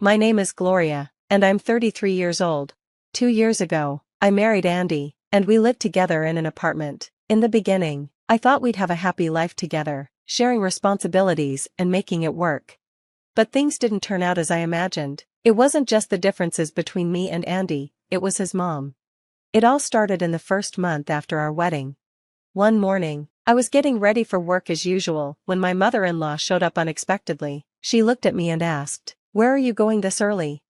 My name is Gloria, and I'm 33 years old. 2 years ago, I married Andy, and we lived together in an apartment. In the beginning, I thought we'd have a happy life together, sharing responsibilities and making it work. But things didn't turn out as I imagined. It wasn't just the differences between me and Andy, it was his mom. It all started in the first month after our wedding. One morning, I was getting ready for work as usual when my mother-in-law showed up unexpectedly. She looked at me and asked, "Where are you going this early?"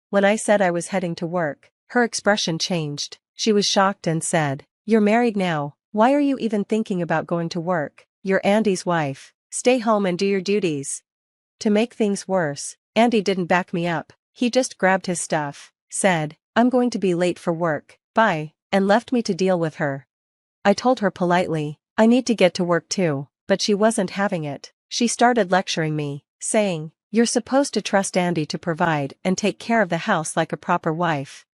When I said I was heading to work, her expression changed. She was shocked and said, "You're married now, why are you even thinking about going to work? You're Andy's wife, stay home and do your duties." To make things worse, Andy didn't back me up, he just grabbed his stuff, said, "I'm going to be late for work, bye," and left me to deal with her. I told her politely, I need to get to work too, but she wasn't having it. She started lecturing me, saying, "You're supposed to trust Andy to provide and take care of the house like a proper wife."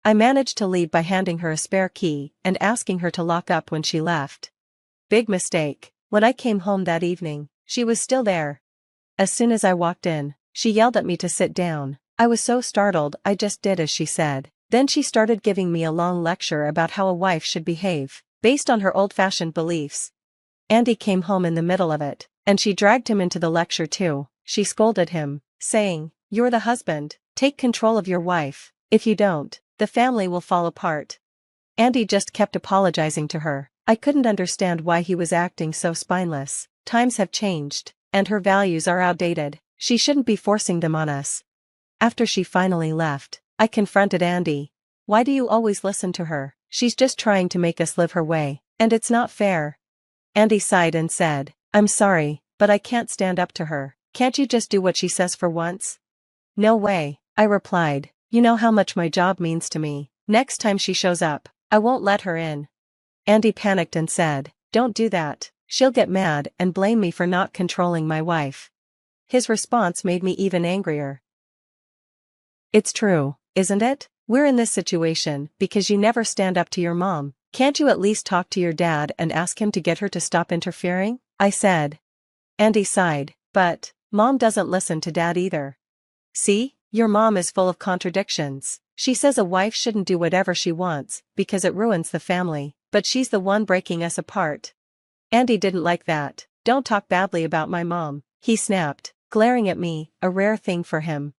I managed to leave by handing her a spare key and asking her to lock up when she left. Big mistake. When I came home that evening, she was still there. As soon as I walked in, she yelled at me to sit down. I was so startled I just did as she said. Then she started giving me a long lecture about how a wife should behave, based on her old-fashioned beliefs. Andy came home in the middle of it, and she dragged him into the lecture too. She scolded him, saying, "You're the husband, take control of your wife, if you don't, the family will fall apart." Andy just kept apologizing to her. I couldn't understand why he was acting so spineless. Times have changed, and her values are outdated. She shouldn't be forcing them on us. After she finally left, I confronted Andy. "Why do you always listen to her? She's just trying to make us live her way, and it's not fair." Andy sighed and said, "I'm sorry, but I can't stand up to her. Can't you just do what she says for once?" "No way," I replied. "You know how much my job means to me. Next time she shows up, I won't let her in." Andy panicked and said, "Don't do that, she'll get mad and blame me for not controlling my wife." His response made me even angrier. It's true, isn't it? We're in this situation because you never stand up to your mom. Can't you at least talk to your dad and ask him to get her to stop interfering? I said. Andy sighed, "But Mom doesn't listen to Dad either." "See, your mom is full of contradictions. She says a wife shouldn't do whatever she wants because it ruins the family, but she's the one breaking us apart." Andy didn't like that. "Don't talk badly about my mom," he snapped, glaring at me, a rare thing for him.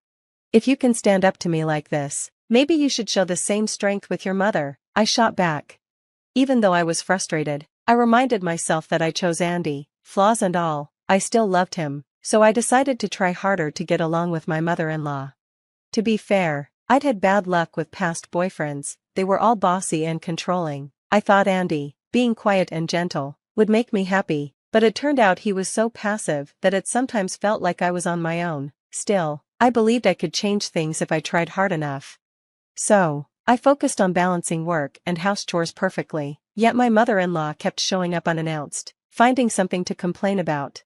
"If you can stand up to me like this, maybe you should show the same strength with your mother," I shot back. Even though I was frustrated, I reminded myself that I chose Andy, flaws and all, I still loved him, so I decided to try harder to get along with my mother-in-law. To be fair, I'd had bad luck with past boyfriends, they were all bossy and controlling. I thought Andy, being quiet and gentle, would make me happy, but it turned out he was so passive that it sometimes felt like I was on my own. Still, I believed I could change things if I tried hard enough. So, I focused on balancing work and house chores perfectly, yet my mother-in-law kept showing up unannounced, finding something to complain about.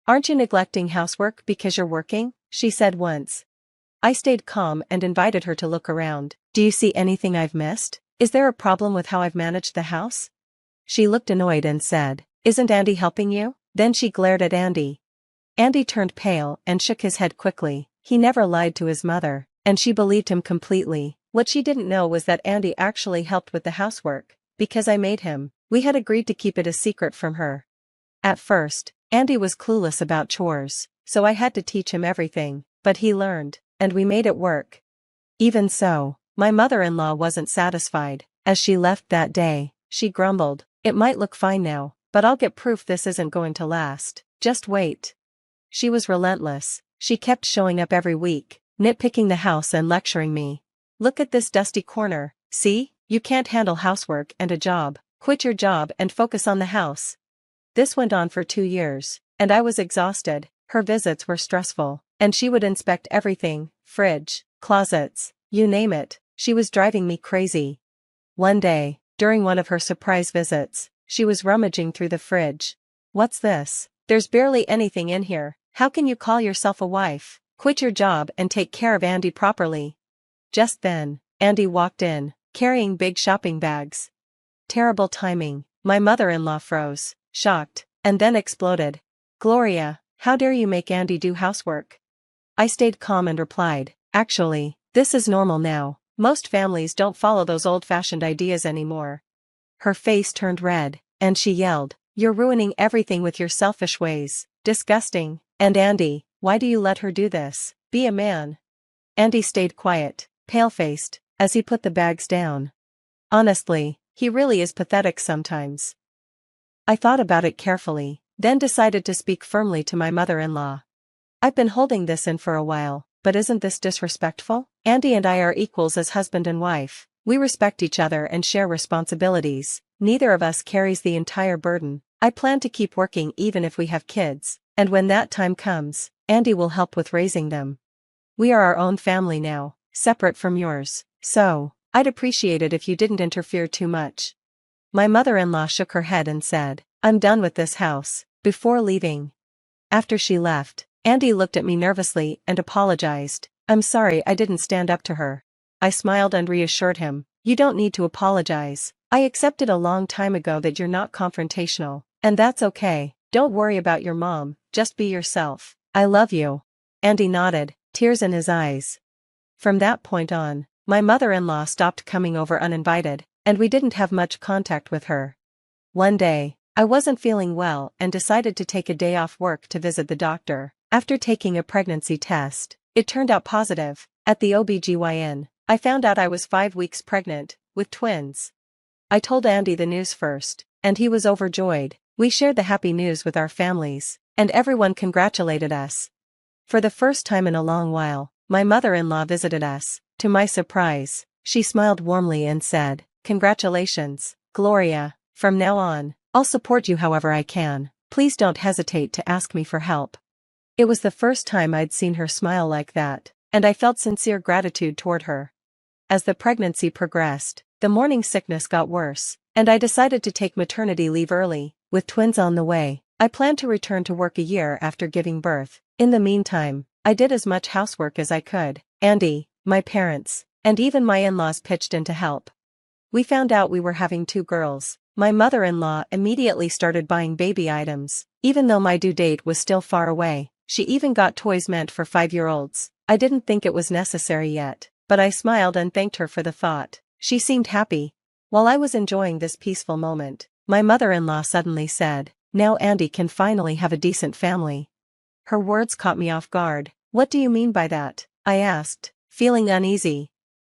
"Aren't you neglecting housework because you're working?" she said once. I stayed calm and invited her to look around. "Do you see anything I've missed? Is there a problem with how I've managed the house?" She looked annoyed and said, "Isn't Andy helping you?" Then she glared at Andy. Andy turned pale and shook his head quickly. He never lied to his mother, and she believed him completely. What she didn't know was that Andy actually helped with the housework, because I made him. We had agreed to keep it a secret from her. At first, Andy was clueless about chores, so I had to teach him everything, but he learned, and we made it work. Even so, my mother-in-law wasn't satisfied. As she left that day, she grumbled, "It might look fine now, but I'll get proof this isn't going to last. Just wait." She was relentless. She kept showing up every week, nitpicking the house and lecturing me. "Look at this dusty corner, see? You can't handle housework and a job. Quit your job and focus on the house." This went on for 2 years, and I was exhausted. Her visits were stressful, and she would inspect everything, fridge, closets, you name it. She was driving me crazy. One day, during one of her surprise visits, she was rummaging through the fridge. "What's this? There's barely anything in here. How can you call yourself a wife? Quit your job and take care of Andy properly." Just then, Andy walked in, carrying big shopping bags. Terrible timing. My mother-in-law froze, shocked, and then exploded. "Gloria, how dare you make Andy do housework?" I stayed calm and replied, Actually, this is normal now. Most families don't follow those old-fashioned ideas anymore. Her face turned red, and she yelled, "You're ruining everything with your selfish ways. Disgusting. And Andy, why do you let her do this? Be a man." Andy stayed quiet, pale-faced, as he put the bags down. Honestly, he really is pathetic sometimes. I thought about it carefully, then decided to speak firmly to my mother-in-law. "I've been holding this in for a while, but isn't this disrespectful? Andy and I are equals as husband and wife. We respect each other and share responsibilities. Neither of us carries the entire burden. I plan to keep working even if we have kids, and when that time comes, Andy will help with raising them. We are our own family now, separate from yours, so I'd appreciate it if you didn't interfere too much." My mother-in-law shook her head and said, "I'm done with this house," before leaving. After she left, Andy looked at me nervously and apologized. "I'm sorry I didn't stand up to her." I smiled and reassured him, "You don't need to apologize. I accepted a long time ago that you're not confrontational, and that's okay. Don't worry about your mom, just be yourself. I love you." Andy nodded, tears in his eyes. From that point on, my mother-in-law stopped coming over uninvited, and we didn't have much contact with her. One day, I wasn't feeling well and decided to take a day off work to visit the doctor. After taking a pregnancy test, it turned out positive. At the OBGYN, I found out I was 5 weeks pregnant, with twins. I told Andy the news first, and he was overjoyed. We shared the happy news with our families, and everyone congratulated us. For the first time in a long while, my mother-in-law visited us. To my surprise, she smiled warmly and said, "Congratulations, Gloria. From now on, I'll support you however I can. Please don't hesitate to ask me for help." It was the first time I'd seen her smile like that, and I felt sincere gratitude toward her. As the pregnancy progressed, the morning sickness got worse, and I decided to take maternity leave early. With twins on the way, I planned to return to work a year after giving birth. In the meantime, I did as much housework as I could. Andy, my parents, and even my in-laws pitched in to help. We found out we were having 2 girls. My mother-in-law immediately started buying baby items, even though my due date was still far away. She even got toys meant for 5-year-olds. I didn't think it was necessary yet, but I smiled and thanked her for the thought. She seemed happy. While I was enjoying this peaceful moment, my mother-in-law suddenly said, "Now Andy can finally have a decent family." Her words caught me off guard. "What do you mean by that?" I asked, feeling uneasy.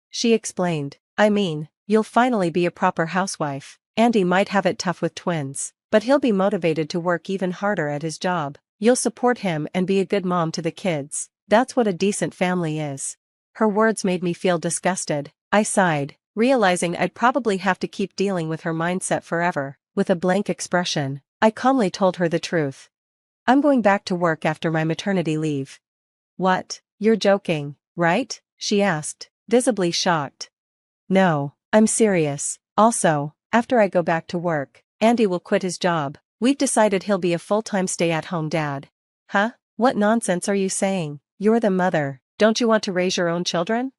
She explained, "I mean, you'll finally be a proper housewife. Andy might have it tough with twins, but he'll be motivated to work even harder at his job. You'll support him and be a good mom to the kids. That's what a decent family is." Her words made me feel disgusted. I sighed, realizing I'd probably have to keep dealing with her mindset forever. With a blank expression, I calmly told her the truth. "I'm going back to work after my maternity leave." "What? You're joking, right?" she asked, visibly shocked. "No, I'm serious. Also, after I go back to work, Andy will quit his job. We've decided he'll be a full-time stay-at-home dad." "Huh? What nonsense are you saying? You're the mother, don't you want to raise your own children?"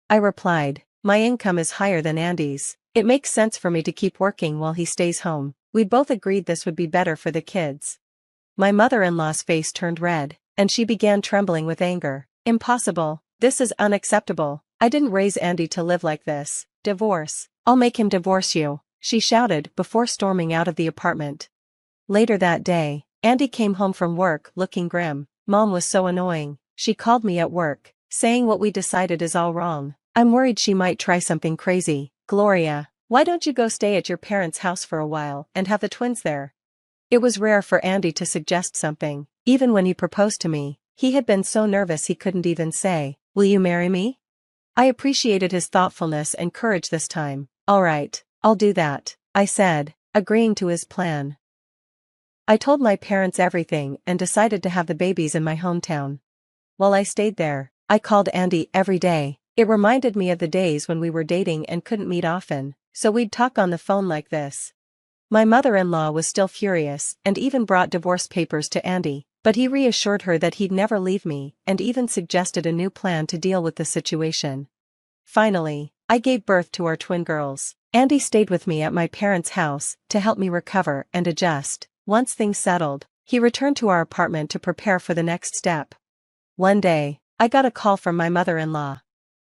I replied, "My income is higher than Andy's. It makes sense for me to keep working while he stays home. We both agreed this would be better for the kids." My mother-in-law's face turned red, and she began trembling with anger. "Impossible. This is unacceptable. I didn't raise Andy to live like this. Divorce. I'll make him divorce you," she shouted before storming out of the apartment. Later that day, Andy came home from work looking grim. "Mom was so annoying. She called me at work, saying what we decided is all wrong. I'm worried she might try something crazy. Gloria, why don't you go stay at your parents' house for a while and have the twins there?" It was rare for Andy to suggest something. Even when he proposed to me, he had been so nervous he couldn't even say, "Will you marry me?" I appreciated his thoughtfulness and courage this time. "All right, I'll do that," I said, agreeing to his plan. I told my parents everything and decided to have the babies in my hometown. While I stayed there, I called Andy every day. It reminded me of the days when we were dating and couldn't meet often, so we'd talk on the phone like this. My mother-in-law was still furious and even brought divorce papers to Andy, but he reassured her that he'd never leave me and even suggested a new plan to deal with the situation. Finally, I gave birth to our twin girls. Andy stayed with me at my parents' house to help me recover and adjust. Once things settled, he returned to our apartment to prepare for the next step. One day, I got a call from my mother-in-law.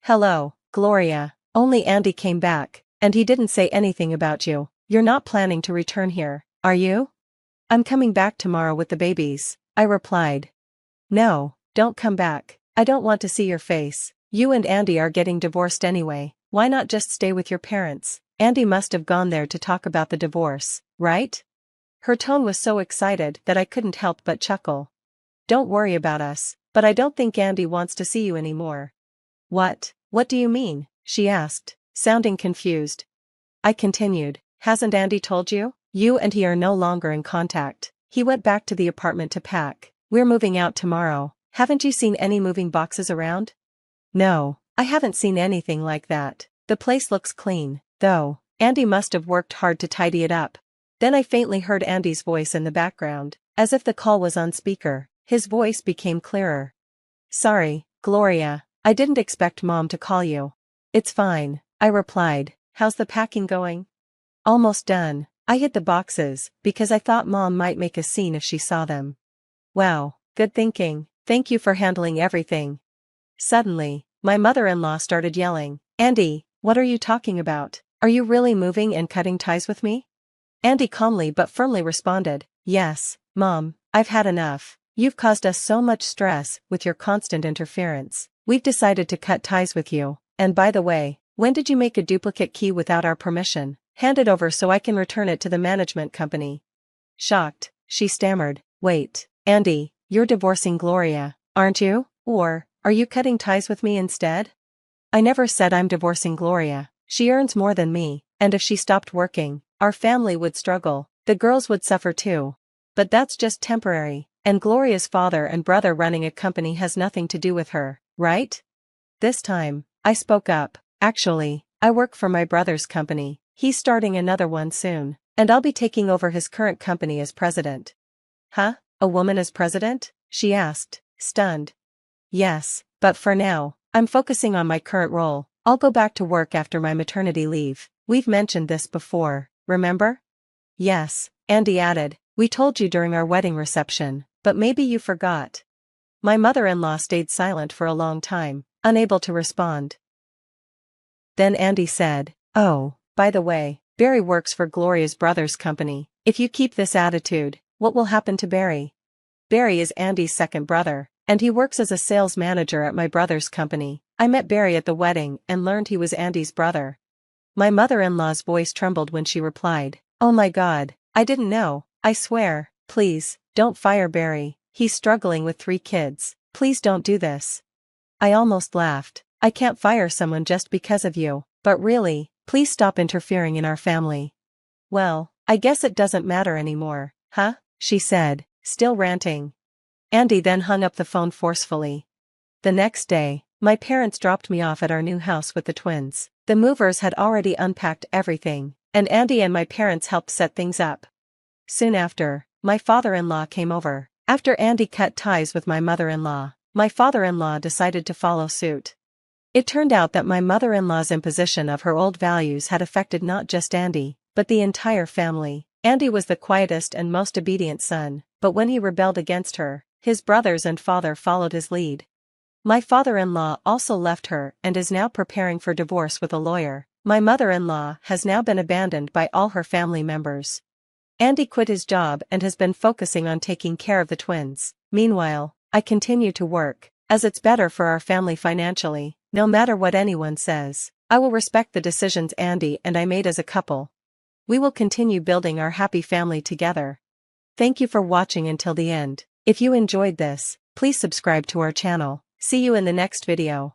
Hello, Gloria. Only Andy came back, and he didn't say anything about you. You're not planning to return here, are you? I'm coming back tomorrow with the babies, I replied. No, don't come back. I don't want to see your face. You and Andy are getting divorced anyway. Why not just stay with your parents? Andy must have gone there to talk about the divorce, right? Her tone was so excited that I couldn't help but chuckle. Don't worry about us, but I don't think Andy wants to see you anymore. What do you mean? She asked, sounding confused. I continued, hasn't Andy told you? You and he are no longer in contact. He went back to the apartment to pack. We're moving out tomorrow. Haven't you seen any moving boxes around? No, I haven't seen anything like that. The place looks clean, though. Andy must have worked hard to tidy it up. Then I faintly heard Andy's voice in the background, as if the call was on speaker. His voice became clearer. Sorry, Gloria, I didn't expect Mom to call you. It's fine, I replied. How's the packing going? Almost done. I hid the boxes, because I thought Mom might make a scene if she saw them. Wow, good thinking. Thank you for handling everything. Suddenly, my mother-in-law started yelling, Andy, what are you talking about? Are you really moving and cutting ties with me? Andy calmly but firmly responded, Yes, Mom, I've had enough. You've caused us so much stress with your constant interference. We've decided to cut ties with you. And by the way, when did you make a duplicate key without our permission? Hand it over so I can return it to the management company. Shocked, she stammered, Wait, Andy, you're divorcing Gloria, aren't you? Or, are you cutting ties with me instead? I never said I'm divorcing Gloria. She earns more than me, and if she stopped working, our family would struggle. The girls would suffer too. But that's just temporary, and Gloria's father and brother running a company has nothing to do with her, right? This time, I spoke up. Actually, I work for my brother's company. He's starting another one soon, and I'll be taking over his current company as president. Huh? A woman as president? She asked, stunned. Yes, but for now, I'm focusing on my current role. I'll go back to work after my maternity leave. We've mentioned this before, remember? Yes, Andy added, we told you during our wedding reception, but maybe you forgot. My mother-in-law stayed silent for a long time, unable to respond. Then Andy said, Oh, by the way, Barry works for Gloria's brother's company. If you keep this attitude, what will happen to Barry? Barry is Andy's second brother, and he works as a sales manager at my brother's company. I met Barry at the wedding and learned he was Andy's brother. My mother-in-law's voice trembled when she replied, Oh my God, I didn't know, I swear. Please, don't fire Barry, he's struggling with 3 kids. Please don't do this. I almost laughed. I can't fire someone just because of you, but really, please stop interfering in our family. Well, I guess it doesn't matter anymore, huh? She said, still ranting. Andy then hung up the phone forcefully. The next day, my parents dropped me off at our new house with the twins. The movers had already unpacked everything, and Andy and my parents helped set things up. Soon after, my father-in-law came over. After Andy cut ties with my mother-in-law, my father-in-law decided to follow suit. It turned out that my mother-in-law's imposition of her old values had affected not just Andy, but the entire family. Andy was the quietest and most obedient son, but when he rebelled against her, his brothers and father followed his lead. My father-in-law also left her and is now preparing for divorce with a lawyer. My mother-in-law has now been abandoned by all her family members. Andy quit his job and has been focusing on taking care of the twins. Meanwhile, I continue to work, as it's better for our family financially. No matter what anyone says, I will respect the decisions Andy and I made as a couple. We will continue building our happy family together. Thank you for watching until the end. If you enjoyed this, please subscribe to our channel. See you in the next video.